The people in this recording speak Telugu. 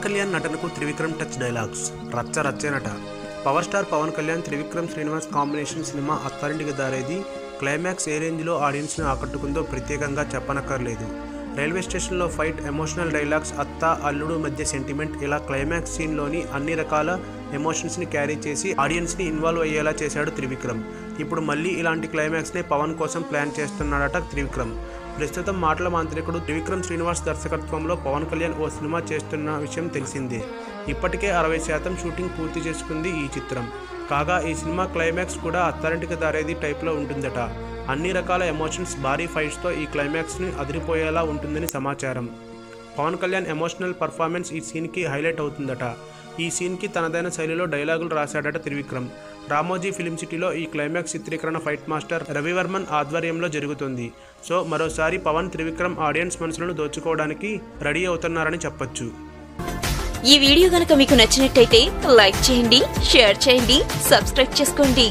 కళ్యాణ్ నటనకు త్రివిక్రమ్ టచ్ డైలాగ్స్ రచ్చ రచ్చేనట. Power star Pawan Kalyan Trivikram Srinivas combination cinema Attarintiki Daredi climax ఏ రేంజ్లో ఆడియన్స్ని ఆకట్టుకుందో ప్రత్యేకంగా చెప్పనక్కర్లేదు. రైల్వే స్టేషన్లో ఫైట్, ఎమోషనల్ డైలాగ్స్, అత్త అల్లుడు మధ్య సెంటిమెంట్, ఇలా క్లైమాక్స్ సీన్లోని అన్ని రకాల ఎమోషన్స్ని క్యారీ చేసి ఆడియన్స్ని ఇన్వాల్వ్ అయ్యేలా చేశాడు త్రివిక్రమ్. ఇప్పుడు మళ్ళీ ఇలాంటి క్లైమాక్స్ని పవన్ కోసం ప్లాన్ చేస్తున్నాడట త్రివిక్రమ్. ప్రస్తుతం మాటల మాంత్రికుడు త్రివిక్రమ్ శ్రీనివాస్ దర్శకత్వంలో పవన్ కళ్యాణ్ ఓ సినిమా చేస్తున్న విషయం తెలిసిందే. ఇప్పటికే 60% షూటింగ్ పూర్తి చేసుకుంది ఈ చిత్రం. కాగా ఈ సినిమా క్లైమాక్స్ కూడా అత్తారింటికి దారేది టైప్లో ఉంటుందట. అన్ని రకాల ఎమోషన్స్, భారీ ఫైట్స్తో ఈ క్లైమాక్స్ని అదిరిపోయేలా ఉంటుందని సమాచారం. పవన్ కళ్యాణ్ ఎమోషనల్ పర్ఫార్మెన్స్ ఈ సీన్కి హైలైట్ అవుతుందట. ఈ సీన్కి తనదైన శైలిలో డైలాగులు రాశాడట త్రివిక్రమ్. రామోజీ ఫిల్మ్ సిటీలో ఈ క్లైమాక్స్ చిత్రీకరణ ఫైట్ మాస్టర్ రవివర్మన్ ఆధ్వర్యంలో జరుగుతుంది. సో మరోసారి పవన్ త్రివిక్రమ్ ఆడియన్స్ మనసులను దోచుకోవడానికి రెడీ అవుతున్నారని చెప్పొచ్చు. ఈ వీడియో గనుక మీకు నచ్చినట్టయితే లైక్ చేయండి, షేర్ చేయండి, సబ్స్క్రైబ్ చేసుకోండి.